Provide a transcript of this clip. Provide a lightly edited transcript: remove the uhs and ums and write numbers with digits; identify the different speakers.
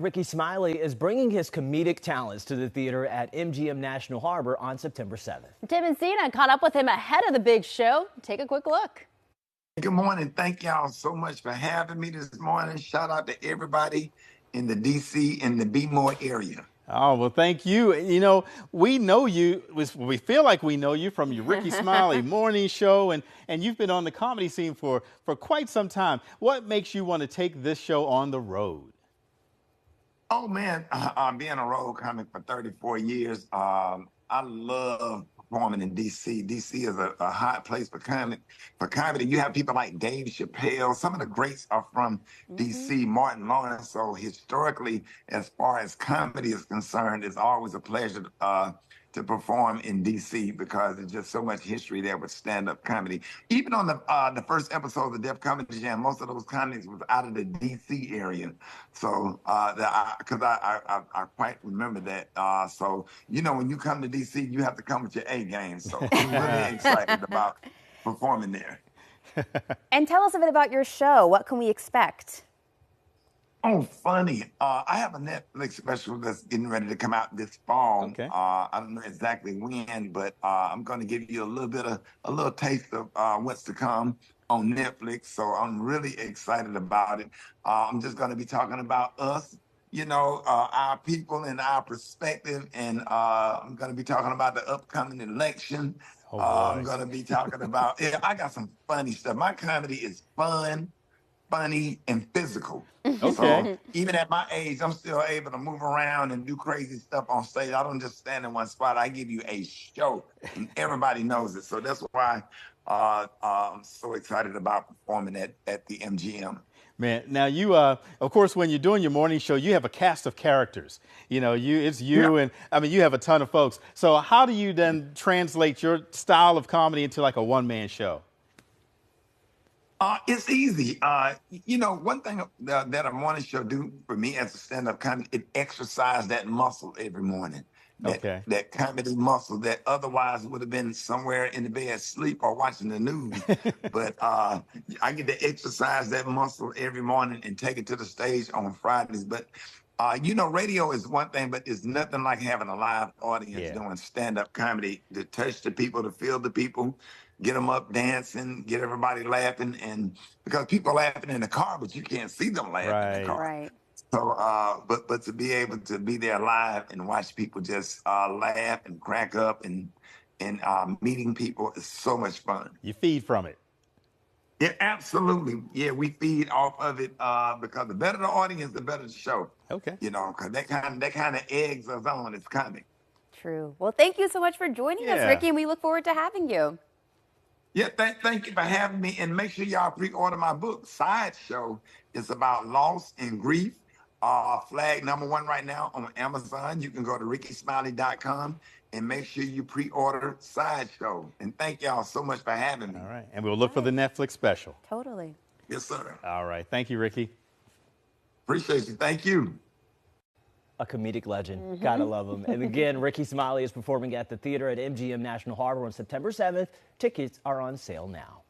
Speaker 1: Rickey Smiley is bringing his comedic talents to the theater at MGM National Harbor on September 7th.
Speaker 2: Tim and Cena caught up with him ahead of the big show. Take a quick look.
Speaker 3: Good morning. Thank y'all so much for having me this morning. Shout out to everybody in the D.C. and the B-more area.
Speaker 4: Oh, well, thank you. You know, we know you, we feel like we know you from your Rickey Smiley morning show, and you've been on the comedy scene for quite some time. What makes you want to take this show on the road?
Speaker 3: Oh, man, being a road comic for 34 years, I love performing in D.C. D.C. is a hot place for comedy. You have people like Dave Chappelle. Some of the greats are from D.C., Martin Lawrence. So historically, as far as comedy is concerned, it's always a pleasure to perform in D.C. because there's just so much history there with stand-up comedy. Even on the first episode of the Def Comedy Jam, most of those comics was out of the D.C. area. So, because I quite remember that. So, you know, when you come to D.C., you have to come with your A game. So I'm really excited about performing there.
Speaker 2: And tell us a bit about your show. What can we expect?
Speaker 3: Oh, funny. I have a Netflix special that's getting ready to come out this fall.
Speaker 4: Okay.
Speaker 3: I don't know exactly when, but I'm going to give you a little taste of what's to come on Netflix. So I'm really excited about it. I'm just going to be talking about us, you know, our people and our perspective. And I'm going to be talking about the upcoming election.
Speaker 4: Oh, boy.
Speaker 3: I'm going to be talking about, I got some funny stuff. My comedy is fun, funny, and physical.
Speaker 4: Okay.
Speaker 3: So even at my age, I'm still able to move around and do crazy stuff on stage. I don't just stand in one spot. I give you a show, and everybody knows it. So that's why I'm so excited about performing at the MGM.
Speaker 4: Man, now you, of course, when you're doing your morning show, you have a cast of characters. You know, it's you, and I mean, you have a ton of folks. So how do you then translate your style of comedy into like a one-man show?
Speaker 3: It's easy. You know, one thing that a morning show do for me as a stand-up comic, it exercise that muscle every morning. That comedy muscle that otherwise would have been somewhere in the bed asleep or watching the news. But I get to exercise that muscle every morning and take it to the stage on Fridays. But you know, radio is one thing, but it's nothing like having a live audience doing stand-up comedy to touch the people, to feel the people, get them up dancing, get everybody laughing. And because people laughing in the car, but you can't see them laughing in the car.
Speaker 2: Right.
Speaker 3: So, but to be able to be there live and watch people just laugh and crack up and meeting people is so much fun.
Speaker 4: You feed from it.
Speaker 3: Yeah, absolutely. Yeah, we feed off of it because the better the audience, the better the show.
Speaker 4: Okay.
Speaker 3: You know, because that kind of eggs us on is coming.
Speaker 2: True. Well, thank you so much for joining us, Rickey, and we look forward to having you.
Speaker 3: Yeah, thank you for having me. And make sure y'all pre-order my book, Sideshow. It's about loss and grief. Flag #1 right now on Amazon. You can go to rickysmiley.com and make sure you pre-order Sideshow. And thank y'all so much for having me.
Speaker 4: All right. And we'll look for the Netflix special.
Speaker 2: Totally.
Speaker 3: Yes, sir.
Speaker 4: All right. Thank you, Rickey.
Speaker 3: Appreciate you. Thank you.
Speaker 1: A comedic legend. Gotta love him. And again, Rickey Smiley is performing at the theater at MGM National Harbor on September 7th. Tickets are on sale now.